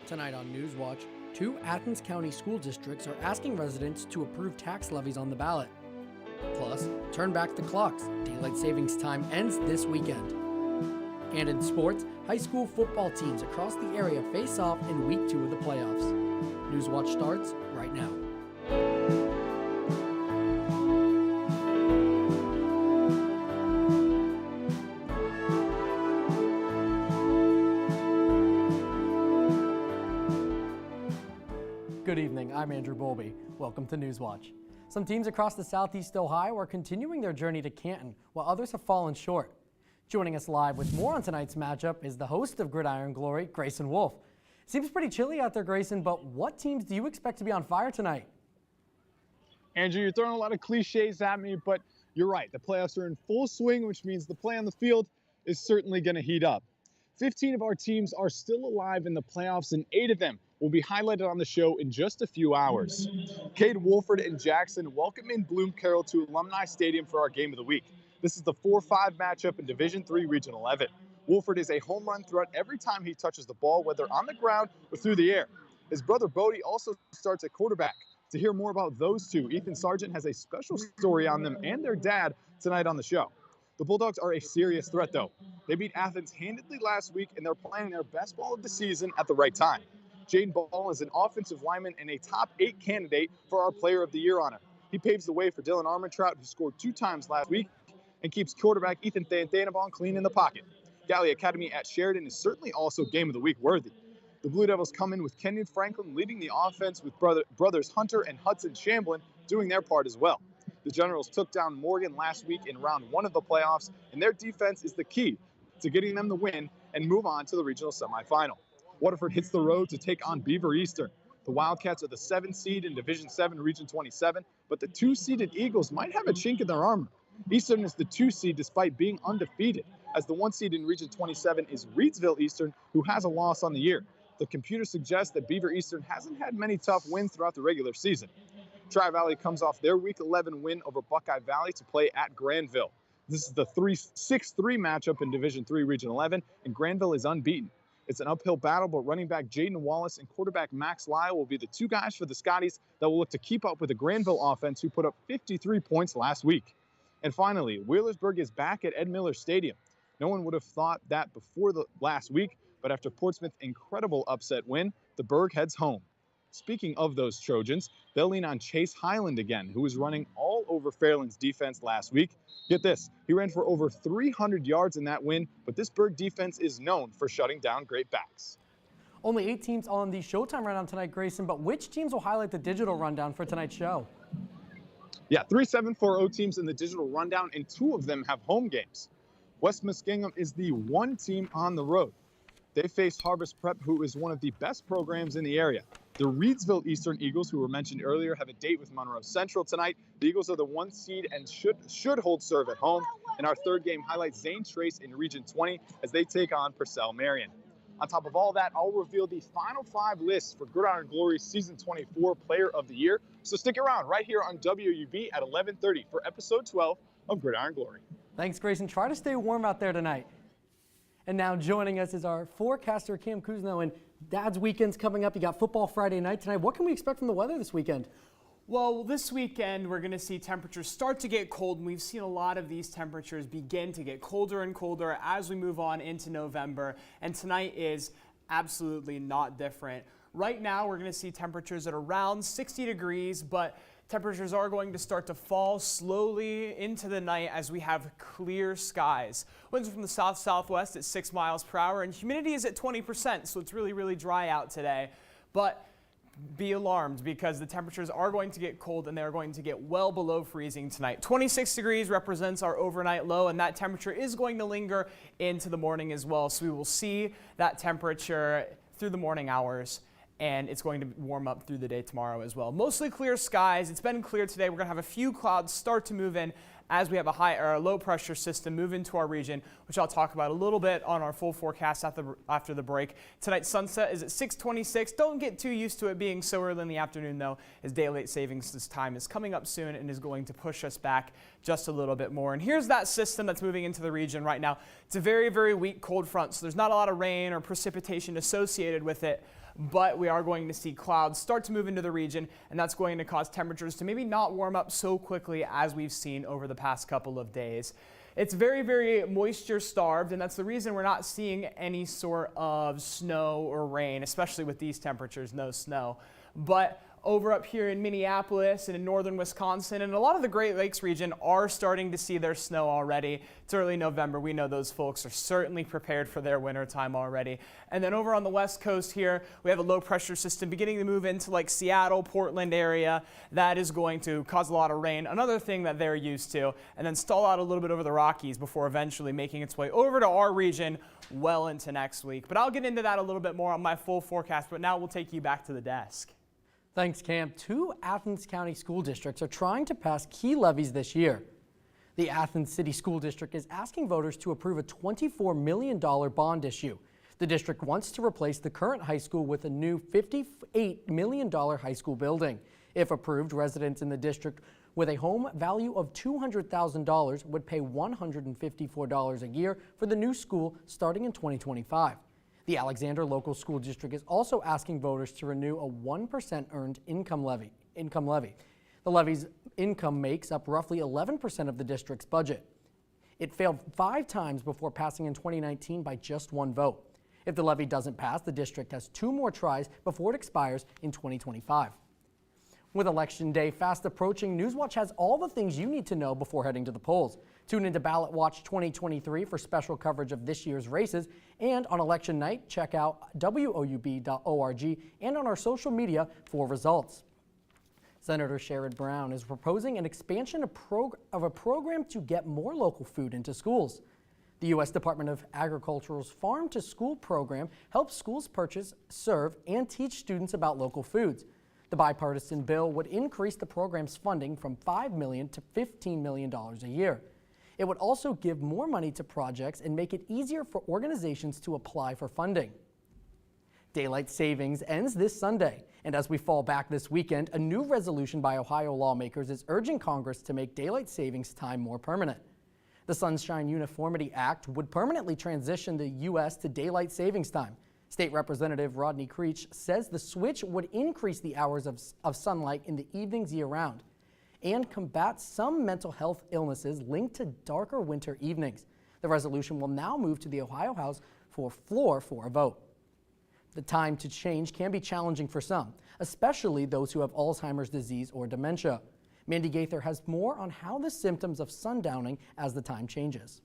Tonight on Newswatch, 2 Athens County school districts are asking residents to approve tax levies on the ballot. Plus, turn back the clocks. Daylight savings time ends this weekend. And in sports, high school football teams across the area face off in week 2 of the playoffs. Newswatch starts right now. Good evening, I'm Andrew Bowlby. Welcome to Newswatch. Some teams across the Southeast Ohio are continuing their journey to Canton, while others have fallen short. Joining us live with more on tonight's matchup is the host of Gridiron Glory, Grayson Wolf. Seems pretty chilly out there, Grayson, but what teams do you expect to be on fire tonight? Andrew, you're throwing a lot of cliches at me, but you're right. The playoffs are in full swing, which means the play on the field is certainly going to heat up. 15 of our teams are still alive in the playoffs, and 8 of them will be highlighted on the show in just a few hours. Cade, Wolford, and Jackson welcome in Bloom Carroll to Alumni Stadium for our game of the week. This is the 4-5 matchup in Division III Region 11. Wolford is a home run threat every time he touches the ball, whether on the ground or through the air. His brother Bodie also starts at quarterback. To hear more about those two, Ethan Sargent has a special story on them and their dad tonight on the show. The Bulldogs are a serious threat, though. They beat Athens handedly last week, and they're playing their best ball of the season at the right time. Jaden Ball is an offensive lineman and a top 8 candidate for our Player of the Year honor. He paves the way for Dylan Armentrout, who scored 2 times last week, and keeps quarterback Ethan Thantanabon clean in the pocket. Galley Academy at Sheridan is certainly also Game of the Week worthy. The Blue Devils come in with Kenyon Franklin leading the offense, with brothers Hunter and Hudson Shamblin doing their part as well. The Generals took down Morgan last week in round 1 of the playoffs, and their defense is the key to getting them the win and move on to the regional semifinal. Waterford hits the road to take on Beaver Eastern. The Wildcats are the 7th seed in Division 7, Region 27, but the 2-seeded Eagles might have a chink in their armor. Eastern is the 2 seed despite being undefeated, as the 1 seed in Region 27 is Reedsville Eastern, who has a loss on the year. The computer suggests that Beaver Eastern hasn't had many tough wins throughout the regular season. Tri-Valley comes off their Week 11 win over Buckeye Valley to play at Granville. This is the 6-3 matchup in Division 3 Region 11, and Granville is unbeaten. It's an uphill battle, but running back Jaden Wallace and quarterback Max Lyle will be the 2 guys for the Scotties that will look to keep up with the Granville offense, who put up 53 points last week. And finally, Wheelersburg is back at Ed Miller Stadium. No one would have thought that before the last week, but after Portsmouth's incredible upset win, the Berg heads home. Speaking of those Trojans, they'll lean on Chase Highland again, who was running all over Fairland's defense last week. Get this, he ran for over 300 yards in that win, but this Berg defense is known for shutting down great backs. Only 8 teams on the Showtime rundown tonight, Grayson, but which teams will highlight the digital rundown for tonight's show? Yeah, 3 7-4-0 teams in the digital rundown, and 2 of them have home games. West Muskingum is the 1 team on the road. They face Harvest Prep, who is one of the best programs in the area. The Reedsville Eastern Eagles, who were mentioned earlier, have a date with Monroe Central tonight. The Eagles are the 1 seed and should hold serve at home. And our 3rd game highlights Zane Trace in Region 20 as they take on Purcell Marion. On top of all that, I'll reveal the final 5 lists for Gridiron Glory's Season 24 Player of the Year. So stick around right here on WUB at 11:30 for Episode 12 of Gridiron Glory. Thanks, Grayson. Try to stay warm out there tonight. And now joining us is our forecaster, Cam Kuzno, and Dad's weekend's coming up. You got football Friday night tonight. What can we expect from the weather this weekend? Well, this weekend we're going to see temperatures start to get cold, and we've seen a lot of these temperatures begin to get colder and colder as we move on into November, and tonight is absolutely not different. Right now we're going to see temperatures at around 60 degrees, but temperatures are going to start to fall slowly into the night as we have clear skies. Winds from the south-southwest at 6 miles per hour, and humidity is at 20%, so it's really, really dry out today. But be alarmed, because the temperatures are going to get cold and they're going to get well below freezing tonight. 26 degrees represents our overnight low, and that temperature is going to linger into the morning as well. So we will see that temperature through the morning hours, and it's going to warm up through the day tomorrow as well. Mostly clear skies. It's been clear today. We're going to have a few clouds start to move in as we have a high or a low pressure system move into our region, which I'll talk about a little bit on our full forecast after the break. Tonight's sunset is at 6:26. Don't get too used to it being so early in the afternoon, though, as daylight savings time is coming up soon and is going to push us back just a little bit more. And here's that system that's moving into the region right now. It's a very, very weak cold front, so there's not a lot of rain or precipitation associated with it. But we are going to see clouds start to move into the region, and that's going to cause temperatures to maybe not warm up so quickly as we've seen over the past couple of days. It's very, very moisture starved, and that's the reason we're not seeing any sort of snow or rain, especially with these temperatures, no snow. But over up here in Minneapolis and in northern Wisconsin and a lot of the Great Lakes region are starting to see their snow already. It's early November. We know those folks are certainly prepared for their winter time already. And then over on the west coast here, we have a low pressure system beginning to move into like Seattle, Portland area. That is going to cause a lot of rain, another thing that they're used to, and then stall out a little bit over the Rockies before eventually making its way over to our region well into next week. But I'll get into that a little bit more on my full forecast, but now we'll take you back to the desk. Thanks, Cam. 2 Athens County school districts are trying to pass key levies this year. The Athens City School District is asking voters to approve a $24 million bond issue. The district wants to replace the current high school with a new $58 million high school building. If approved, residents in the district with a home value of $200,000 would pay $154 a year for the new school starting in 2025. The Alexander Local School District is also asking voters to renew a 1% earned income levy. The levy's income makes up roughly 11% of the district's budget. It failed 5 times before passing in 2019 by just 1 vote. If the levy doesn't pass, the district has 2 more tries before it expires in 2025. With Election Day fast approaching, Newswatch has all the things you need to know before heading to the polls. Tune into Ballot Watch 2023 for special coverage of this year's races. And on election night, check out WOUB.org and on our social media for results. Senator Sherrod Brown is proposing an expansion of a program to get more local food into schools. The U.S. Department of Agriculture's Farm to School program helps schools purchase, serve, and teach students about local foods. The bipartisan bill would increase the program's funding from $5 million to $15 million a year. It would also give more money to projects and make it easier for organizations to apply for funding. Daylight savings ends this Sunday, and as we fall back this weekend, a new resolution by Ohio lawmakers is urging Congress to make daylight savings time more permanent. The Sunshine Uniformity Act would permanently transition the U.S. to daylight savings time. State Representative Rodney Creech says the switch would increase the hours of sunlight in the evenings year-round and combat some mental health illnesses linked to darker winter evenings. The resolution will now move to the Ohio House floor for a vote. The time to change can be challenging for some, especially those who have Alzheimer's disease or dementia. Mandy Gaither has more on how the symptoms of sundowning as the time changes.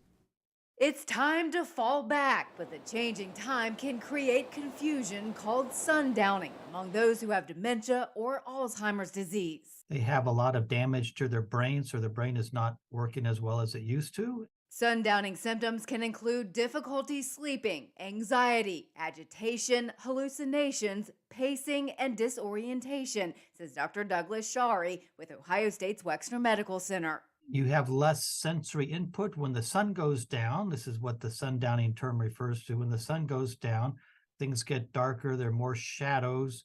It's time to fall back, but the changing time can create confusion called sundowning among those who have dementia or Alzheimer's disease. They have a lot of damage to their brain, so their brain is not working as well as it used to. Sundowning symptoms can include difficulty sleeping, anxiety, agitation, hallucinations, pacing, and disorientation, says Dr. Douglas Shari with Ohio State's Wexner Medical Center. You have less sensory input when the sun goes down. This is what the sundowning term refers to. When the sun goes down, things get darker, there are more shadows.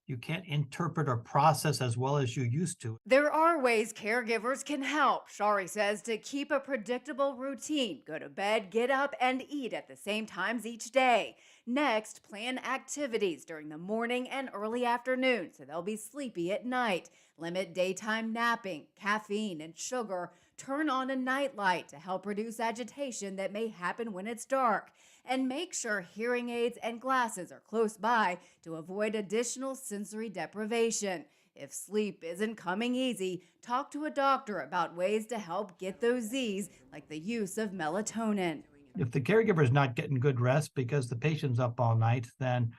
You can't interpret or process as well as you used to. There are ways caregivers can help, Shari says, to keep a predictable routine. Go to bed, get up, and eat at the same times each day. Next, plan activities during the morning and early afternoon so they'll be sleepy at night. Limit daytime napping, caffeine, and sugar. Turn on a nightlight to help reduce agitation that may happen when it's dark. And make sure hearing aids and glasses are close by to avoid additional sensory deprivation. If sleep isn't coming easy, talk to a doctor about ways to help get those Z's, like the use of melatonin. If the caregiver is not getting good rest because the patient's up all night, then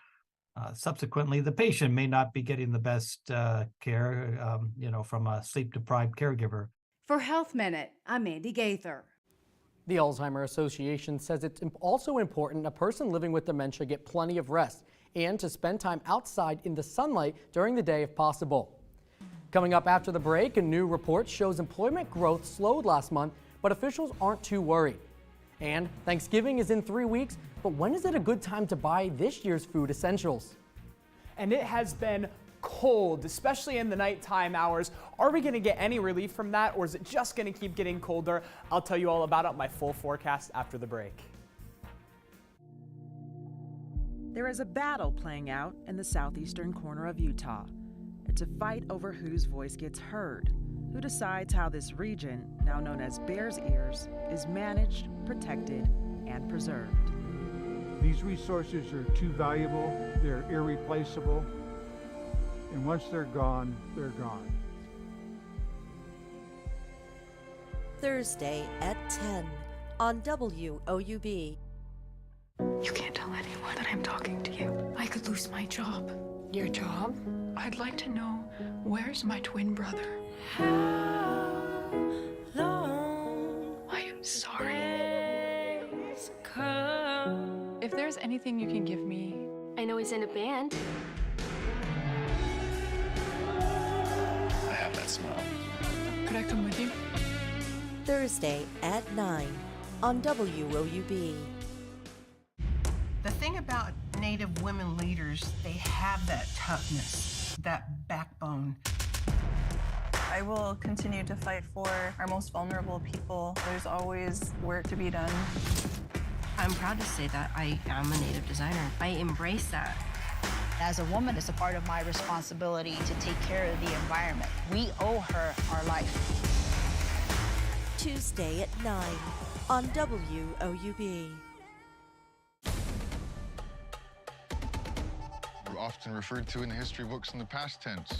subsequently the patient may not be getting the best care, from a sleep-deprived caregiver. For Health Minute, I'm Mandy Gaither. The Alzheimer's Association says it's also important a person living with dementia get plenty of rest and to spend time outside in the sunlight during the day if possible. Coming up after the break, a new report shows employment growth slowed last month, but officials aren't too worried. And Thanksgiving is in 3 weeks, but when is it a good time to buy this year's food essentials? And it has been cold, especially in the nighttime hours. Are we going to get any relief from that, or is it just going to keep getting colder? I'll tell you all about it on my full forecast after the break. There is a battle playing out in the southeastern corner of Utah. It's a fight over whose voice gets heard, who decides how this region, now known as Bears Ears, is managed, protected, and preserved. These resources are too valuable, they're irreplaceable, and once they're gone, they're gone. Thursday at 10 on WOUB. You can't tell anyone that I'm talking to you. I could lose my job. Your job? I'd like to know, where's my twin brother? How long? I am sorry. If there's anything you can give me. I know he's in a band. I have that smell. Could I come with you? Thursday at 9 on WOUB. The thing about Native women leaders, they have that toughness, that backbone. I will continue to fight for our most vulnerable people. There's always work to be done. I'm proud to say that I am a Native designer. I embrace that. As a woman, it's a part of my responsibility to take care of the environment. We owe her our life. Tuesday at 9 on WOUB. We're often referred to in the history books in the past tense,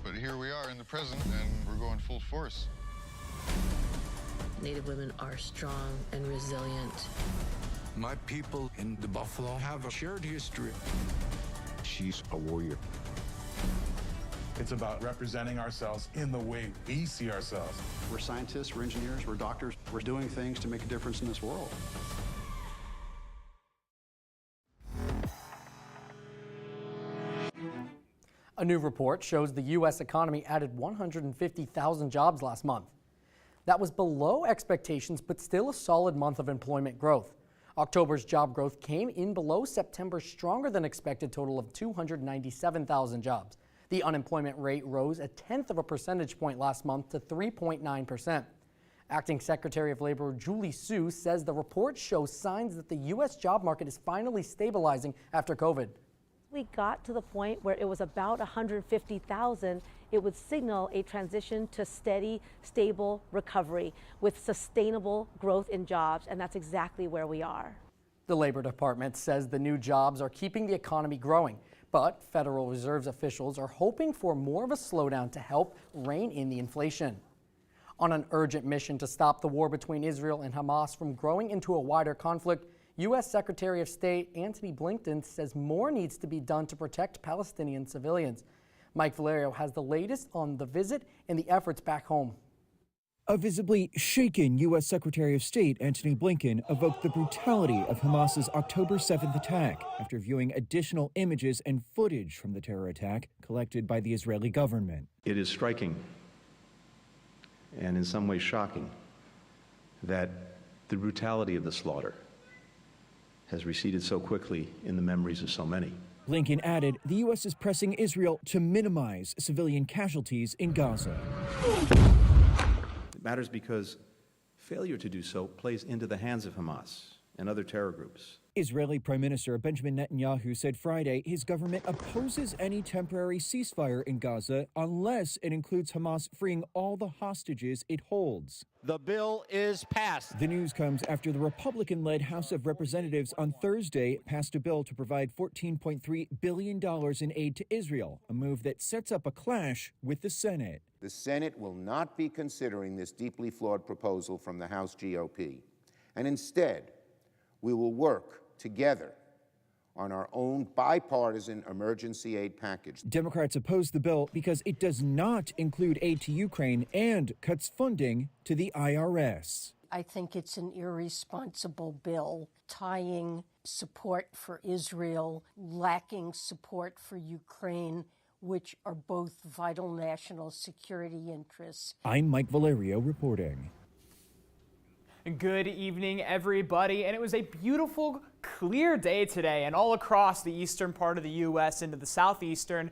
but here we are in the present and we're going full force. Native women are strong and resilient. My people in the Buffalo have a shared history. She's a warrior. It's about representing ourselves in the way we see ourselves. We're scientists, we're engineers, we're doctors. We're doing things to make a difference in this world. A new report shows the U.S. economy added 150,000 jobs last month. That was below expectations, but still a solid month of employment growth. October's job growth came in below September's stronger than expected total of 297,000 jobs. The unemployment rate rose a 1/10 of a percentage point last month to 3.9%. Acting Secretary of Labor Julie Su says the report shows signs that the U.S. job market is finally stabilizing after COVID. We got to the point where it was about 150,000, it would signal a transition to steady, stable recovery with sustainable growth in jobs, and that's exactly where we are. The Labor Department says the new jobs are keeping the economy growing, but Federal Reserve officials are hoping for more of a slowdown to help rein in the inflation. On an urgent mission to stop the war between Israel and Hamas from growing into a wider conflict, U.S. Secretary of State Antony Blinken says more needs to be done to protect Palestinian civilians. Mike Valerio has the latest on the visit and the efforts back home. A visibly shaken U.S. Secretary of State Antony Blinken evoked the brutality of Hamas's October 7th attack after viewing additional images and footage from the terror attack collected by the Israeli government. It is striking and in some ways shocking that the brutality of the slaughter has receded so quickly in the memories of so many. Blinken added the U.S. is pressing Israel to minimize civilian casualties in Gaza. It matters because failure to do so plays into the hands of Hamas and other terror groups. Israeli Prime Minister Benjamin Netanyahu said Friday his government opposes any temporary ceasefire in Gaza unless it includes Hamas freeing all the hostages it holds. The bill is passed. The news comes after the Republican-led House of Representatives on Thursday passed a bill to provide $14.3 billion in aid to Israel, a move that sets up a clash with the Senate. The Senate will not be considering this deeply flawed proposal from the House GOP, and instead, we will work together on our own bipartisan emergency aid package. Democrats oppose the bill because it does not include aid to Ukraine and cuts funding to the IRS. I think it's an irresponsible bill, tying support for Israel, lacking support for Ukraine. which are both vital national security interests. I'm Mike Valerio reporting. Good evening, everybody. And it was a beautiful, clear day today, and all across the eastern part of the U.S. into the southeastern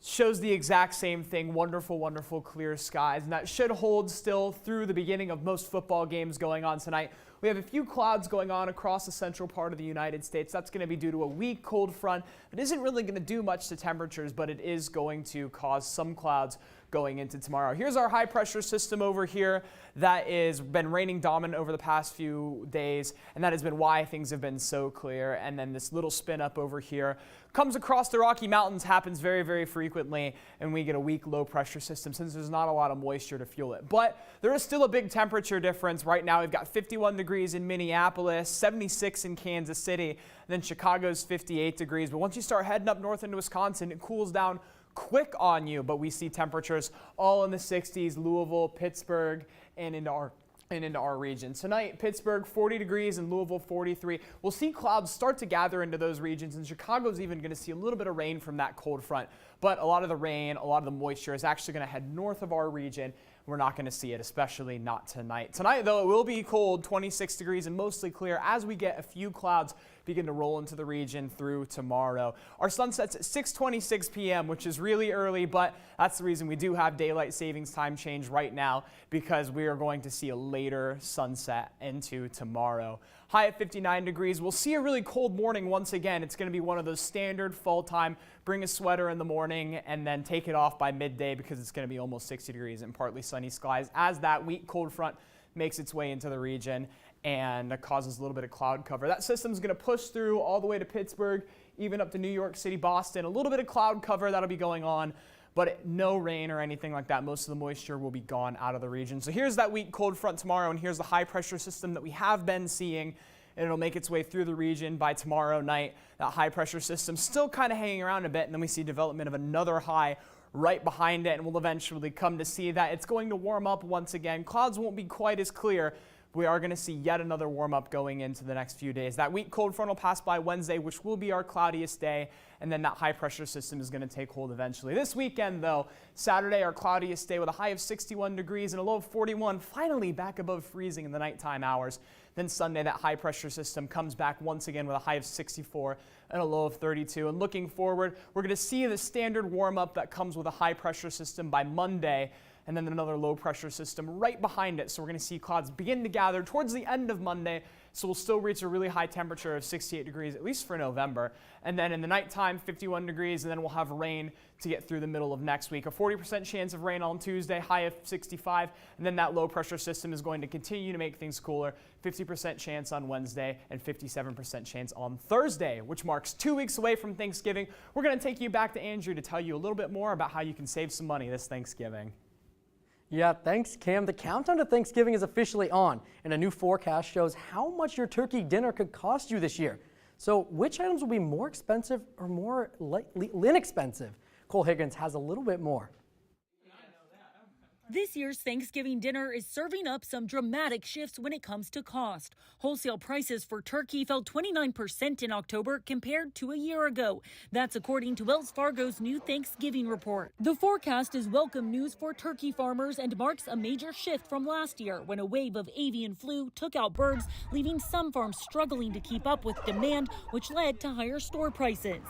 shows the exact same thing. Wonderful, wonderful clear skies. And that should hold still through the beginning of most football games going on tonight. We have a few clouds going on across the central part of the United States. That's going to be due to a weak cold front. It isn't really going to do much to temperatures, but it is going to cause some clouds going into tomorrow. Here's our high pressure system over here that has been raining dominant over the past few days, and that has been why things have been so clear. And then this little spin up over here comes across the Rocky Mountains, happens very, very frequently, and we get a weak low pressure system since there's not a lot of moisture to fuel it. But there is still a big temperature difference. Right now we've got 51 degrees in Minneapolis, 76 in Kansas City, and then Chicago's 58 degrees. But once you start heading up north into Wisconsin, it cools down quick on you, but we see temperatures all in the 60s, Louisville, Pittsburgh, and into our region. Tonight, Pittsburgh 40 degrees and Louisville 43. We'll see clouds start to gather into those regions, and Chicago's even going to see a little bit of rain from that cold front. But a lot of the rain, a lot of the moisture is actually going to head north of our region. We're not going to see it, especially not tonight. Tonight, though, it will be cold, 26 degrees and mostly clear as we get a few clouds begin to roll into the region through tomorrow. Our sun sets at 6:26 p.m., which is really early, but that's the reason we do have daylight savings time change right now, because we are going to see a later sunset into tomorrow. High at 59 degrees. We'll see a really cold morning once again. It's going to be one of those standard fall time, bring a sweater in the morning and then take it off by midday, because it's going to be almost 60 degrees and partly sunny skies as that weak cold front makes its way into the region and causes a little bit of cloud cover. That system's going to push through all the way to Pittsburgh, even up to New York City, Boston. A little bit of cloud cover that'll be going on, but no rain or anything like that. Most of the moisture will be gone out of the region. So here's that weak cold front tomorrow, and here's the high pressure system that we have been seeing, and it'll make its way through the region by tomorrow night. That high pressure system still kind of hanging around a bit, and then we see development of another high right behind it, and we'll eventually come to see that it's going to warm up once again. Clouds won't be quite as clear. We are going to see yet another warm-up going into the next few days. That weak cold front will pass by Wednesday, which will be our cloudiest day, and then that high-pressure system is going to take hold eventually. This weekend, though, Saturday, our cloudiest day with a high of 61 degrees and a low of 41, finally back above freezing in the nighttime hours. Then Sunday, that high-pressure system comes back once again with a high of 64 and a low of 32. And looking forward, we're going to see the standard warm-up that comes with a high-pressure system by Monday, and then another low pressure system right behind it. So we're going to see clouds begin to gather towards the end of Monday. So we'll still reach a really high temperature of 68 degrees, at least for November. And then in the nighttime, 51 degrees, and then we'll have rain to get through the middle of next week. A 40% chance of rain on Tuesday, high of 65. And then that low pressure system is going to continue to make things cooler. 50% chance on Wednesday and 57% chance on Thursday, which marks 2 weeks away from Thanksgiving. We're going to take you back to Andrew to tell you a little bit more about how you can save some money this Thanksgiving. Yeah, thanks, Cam. The countdown to Thanksgiving is officially on, and a new forecast shows how much your turkey dinner could cost you this year. So which items will be more expensive or more inexpensive? Cole Higgins has a little bit more. This year's Thanksgiving dinner is serving up some dramatic shifts when it comes to cost. Wholesale prices for turkey fell 29% in October compared to a year ago. That's according to Wells Fargo's new Thanksgiving report. The forecast is welcome news for turkey farmers and marks a major shift from last year when a wave of avian flu took out birds, leaving some farms struggling to keep up with demand, which led to higher store prices.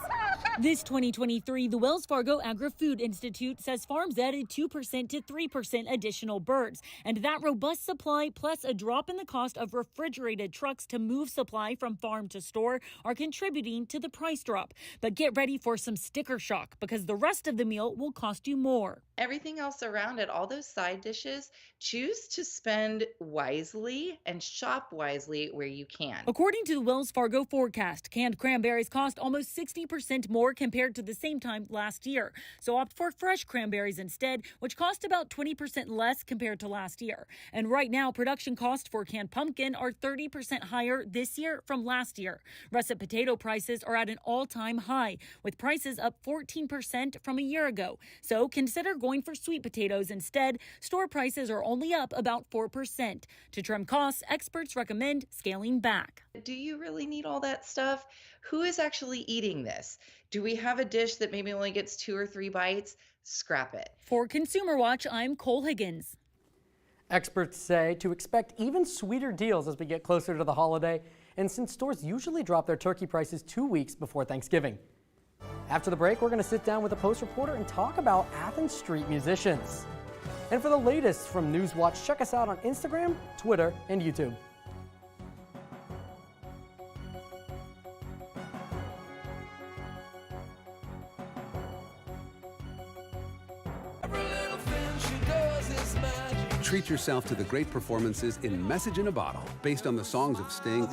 This 2023, the Wells Fargo Agri-Food Institute says farms added 2% to 3% additional birds, and that robust supply plus a drop in the cost of refrigerated trucks to move supply from farm to store are contributing to the price drop. But get ready for some sticker shock, because the rest of the meal will cost you more. Everything else around it, all those side dishes, choose to spend wisely and shop wisely where you can. According to the Wells Fargo forecast, canned cranberries cost almost 60% more compared to the same time last year. So opt for fresh cranberries instead, which cost about 20% 20% less compared to last year. And right now, production costs for canned pumpkin are 30% higher this year from last year. Russet potato prices are at an all-time high, with prices up 14% from a year ago. So consider going for sweet potatoes instead. Store prices are only up about 4%. To trim costs, experts recommend scaling back. Do you really need all that stuff? Who is actually eating this? Do we have a dish that maybe only gets 2 or 3 bites? Scrap it. For Consumer Watch, I'm Cole Higgins. Experts say to expect even sweeter deals as we get closer to the holiday, and since stores usually drop their turkey prices 2 weeks before Thanksgiving. After the break, we're going to sit down with a Post reporter and talk about Athens street musicians. And for the latest from Newswatch, check us out on Instagram, Twitter, and YouTube. Treat yourself to the great performances in Message in a Bottle, based on the songs of Sting.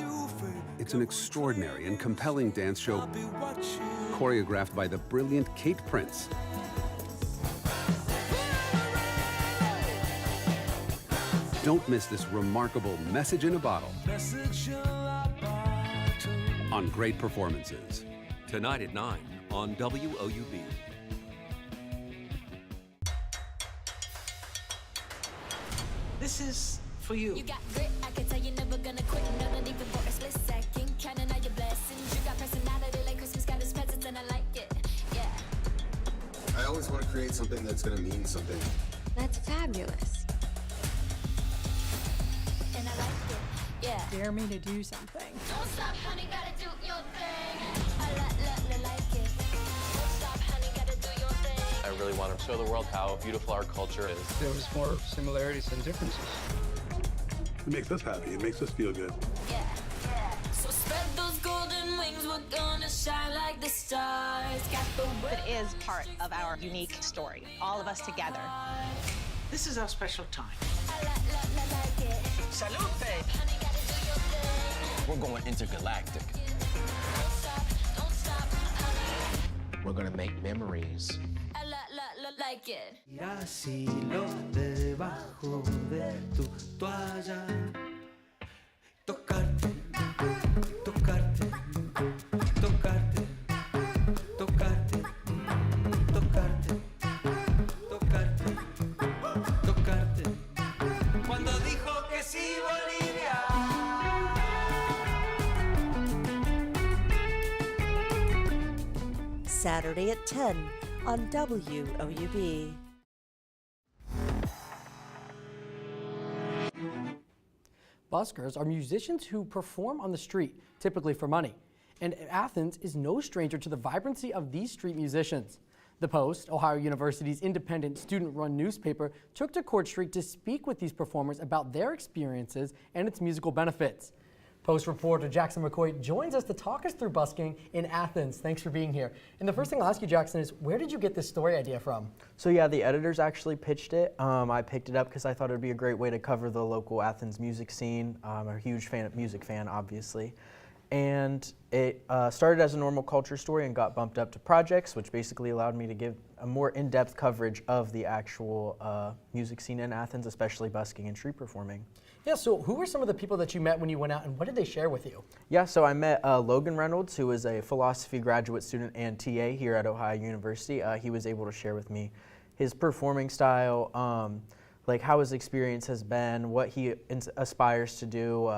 It's an extraordinary and compelling dance show choreographed by the brilliant Kate Prince. Don't miss this remarkable Message in a Bottle on Great Performances. Tonight at 9 on WOUB. This is for you. You got grit, I can tell you never gonna quit. No, not even for a split second. Counting all your blessings. You got personality like Christmas got his presents, and I like it. Yeah. I always want to create something that's gonna mean something. That's fabulous. And I like it. Yeah. Dare me to do something. Don't stop, honey, gotta do your thing. I like it. Don't stop, honey, gotta do your thing. I really want to show the world how beautiful our culture is. There was more similarities than differences. It makes us happy. It makes us feel good. Yeah. So spread those golden wings. We're gonna shine like the stars. Got the It is part of our unique story, all of us together. This is our special time. I like it. Salute, babe. Honey, gotta do your thing. We're going intergalactic. Don't stop, honey. We're gonna make memories. I like it. Irasilo debajo de tu toalla. Tocarte, tocarte, tocarte, tocarte, tocarte, tocarte, tocarte. Cuando dijo que sí, Bolivia. Saturday at 10 on WOUB. Buskers are musicians who perform on the street, typically for money. And Athens is no stranger to the vibrancy of these street musicians. The Post, Ohio University's independent student-run newspaper, took to Court Street to speak with these performers about their experiences and its musical benefits. Post reporter Jackson McCoy joins us to talk us through busking in Athens. Thanks for being here. And the first thing I'll ask you, Jackson, is where did you get this story idea from? So yeah, the editors actually pitched it. I picked it up because I thought it would be a great way to cover the local Athens music scene. I'm a huge music fan, obviously. And it started as a normal culture story and got bumped up to projects, which basically allowed me to give a more in-depth coverage of the actual music scene in Athens, especially busking and street performing. Yeah, so who were some of the people that you met when you went out, and what did they share with you? Yeah, so I met Logan Reynolds, who is a philosophy graduate student and TA here at Ohio University. He was able to share with me his performing style, like how his experience has been, what he aspires to do.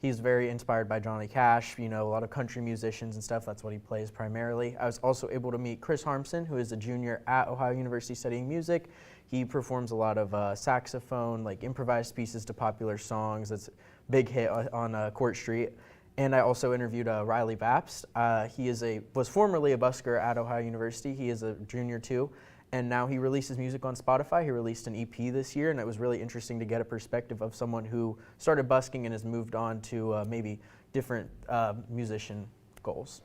He's very inspired by Johnny Cash, you know, a lot of country musicians and stuff. That's what he plays primarily. I was also able to meet Chris Harmson, who is a junior at Ohio University studying music. He performs a lot of saxophone, like improvised pieces to popular songs. That's a big hit on Court Street. And I also interviewed Riley Vapst. He was formerly a busker at Ohio University. He is a junior too. And now he releases music on Spotify. He released an EP this year, and it was really interesting to get a perspective of someone who started busking and has moved on to maybe different musician goals.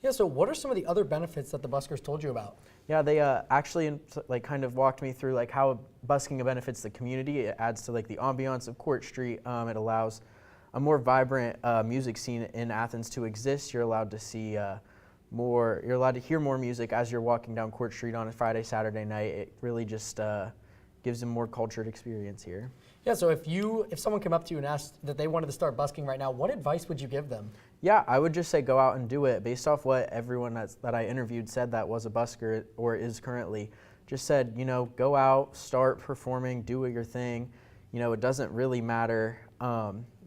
Yeah, so what are some of the other benefits that the buskers told you about? Yeah, they actually like kind of walked me through like how busking benefits the community. It adds to like the ambiance of Court Street. It allows a more vibrant music scene in Athens to exist. You're allowed to see you're allowed to hear more music as you're walking down Court Street on a Friday, Saturday night. It really just gives them more cultured experience here. Yeah, so if someone came up to you and asked that they wanted to start busking right now, what advice would you give them? Yeah, I would just say go out and do it. Based off what everyone that I interviewed said that was a busker or is currently, just said, you know, go out, start performing, do your thing. You know, it doesn't really matter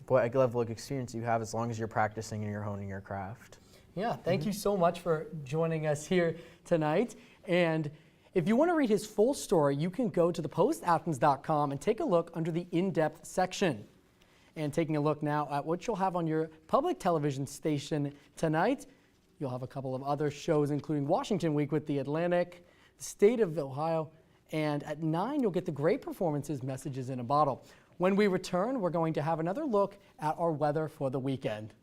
what level of experience you have as long as you're practicing and you're honing your craft. Yeah, thank you so much for joining us here tonight. And if you want to read his full story, you can go to thepostathens.com and take a look under the in-depth section. And taking a look now at what you'll have on your public television station tonight, you'll have a couple of other shows, including Washington Week with The Atlantic, the State of Ohio, and at 9, you'll get the Great Performances Messages in a Bottle. When we return, we're going to have another look at our weather for the weekend.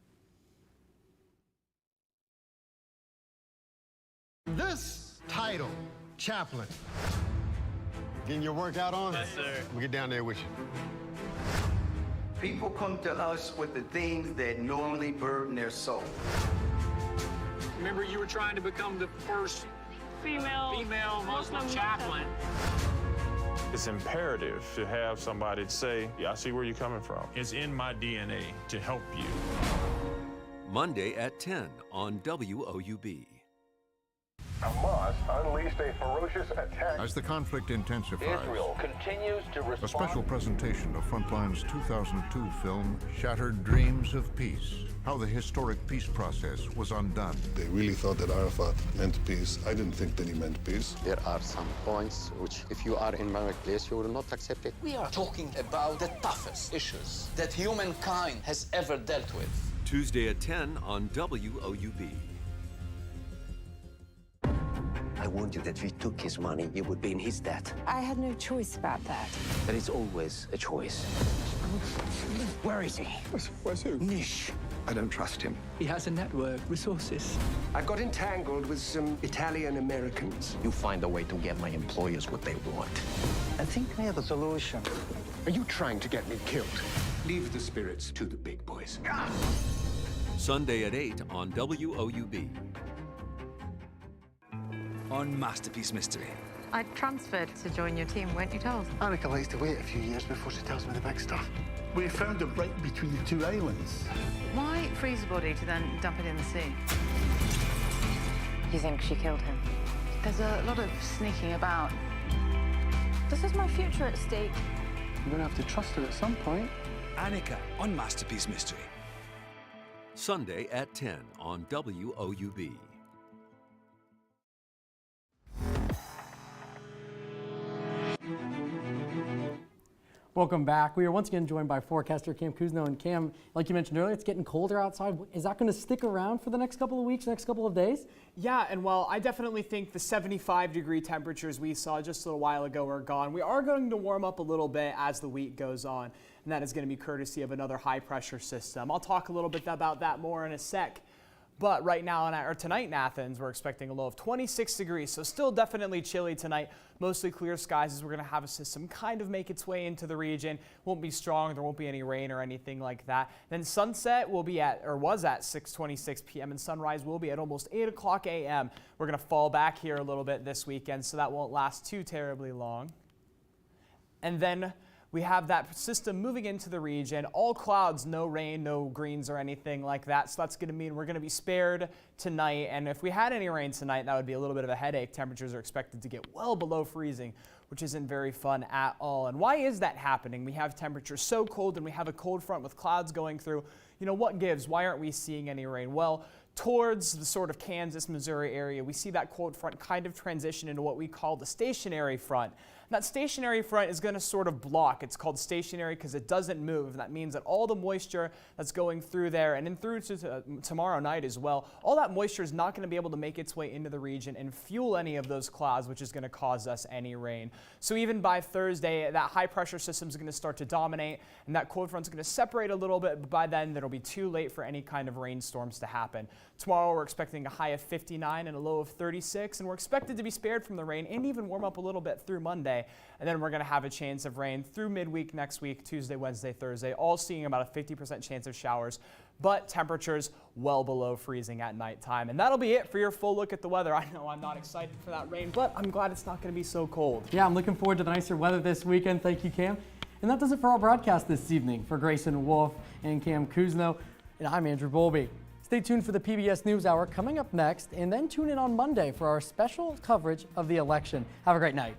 This title, Chaplain. Getting your workout on? Yes, sir. We'll get down there with you. People come to us with the things that normally burden their soul. Remember, you were trying to become the first female Muslim chaplain. It's imperative to have somebody say, yeah, I see where you're coming from. It's in my DNA to help you. Monday at 10 on WOUB. Hamas unleashed a ferocious attack. As the conflict intensifies, Israel continues to respond. A special presentation of Frontline's 2002 film, Shattered Dreams of Peace, how the historic peace process was undone. They really thought that Arafat meant peace. I didn't think that he meant peace. There are some points which, if you are in my place, you will not accept it. We are talking about the toughest issues that humankind has ever dealt with. Tuesday at 10 on WOUB. I warned you that if we took his money, you would be in his debt. I had no choice about that. There is always a choice. Where is he? Where's who? Nish. I don't trust him. He has a network, resources. I got entangled with some Italian Americans. You find a way to get my employers what they want. I think we have a solution. Are you trying to get me killed? Leave the spirits to the big boys. Sunday at 8 on WOUB. On Masterpiece Mystery. I transferred to join your team, weren't you told? Annika likes to wait a few years before she tells me the big stuff. We found a break between the two islands. Why freeze a body to then dump it in the sea? You think she killed him? There's a lot of sneaking about. This is my future at stake. You're gonna have to trust her at some point. Annika on Masterpiece Mystery. Sunday at 10 on WOUB. Welcome back. We are once again joined by forecaster Cam Kuzno. And Cam, like you mentioned earlier, it's getting colder outside. Is that going to stick around for the next couple of weeks, next couple of days? Yeah, and well, I definitely think the 75-degree temperatures we saw just a little while ago are gone. We are going to warm up a little bit as the week goes on, and that is going to be courtesy of another high-pressure system. I'll talk a little bit about that more in a sec. But right now, or tonight in Athens, we're expecting a low of 26 degrees, so still definitely chilly tonight. Mostly clear skies as we're going to have a system kind of make its way into the region. Won't be strong, there won't be any rain or anything like that. Then sunset will be at, or was at 6:26 p.m. and sunrise will be at almost 8 o'clock a.m. We're going to fall back here a little bit this weekend, so that won't last too terribly long. And then we have that system moving into the region, all clouds, no rain, no greens or anything like that. So that's going to mean we're going to be spared tonight. And if we had any rain tonight, that would be a little bit of a headache. Temperatures are expected to get well below freezing, which isn't very fun at all. And why is that happening? We have temperatures so cold and we have a cold front with clouds going through. You know, what gives? Why aren't we seeing any rain? Well, towards the sort of Kansas, Missouri area, we see that cold front kind of transition into what we call the stationary front. That stationary front is going to sort of block. It's called stationary because it doesn't move. That means that all the moisture that's going through there and then through to tomorrow night as well, all that moisture is not going to be able to make its way into the region and fuel any of those clouds, which is going to cause us any rain. So even by Thursday, that high pressure system is going to start to dominate and that cold front is going to separate a little bit, but by then it'll be too late for any kind of rainstorms to happen. Tomorrow we're expecting a high of 59 and a low of 36, and we're expected to be spared from the rain and even warm up a little bit through Monday. And then we're going to have a chance of rain through midweek next week, Tuesday, Wednesday, Thursday, all seeing about a 50% chance of showers but temperatures well below freezing at nighttime. And that'll be it for your full look at the weather. I know I'm not excited for that rain, but I'm glad it's not going to be so cold. Yeah, I'm looking forward to the nicer weather this weekend. Thank you, Cam. And that does it for our broadcast this evening. For Grayson Wolf and Cam Kuzno, and I'm Andrew Bowlby. Stay tuned for the PBS NewsHour coming up next, and then tune in on Monday for our special coverage of the election. Have a great night.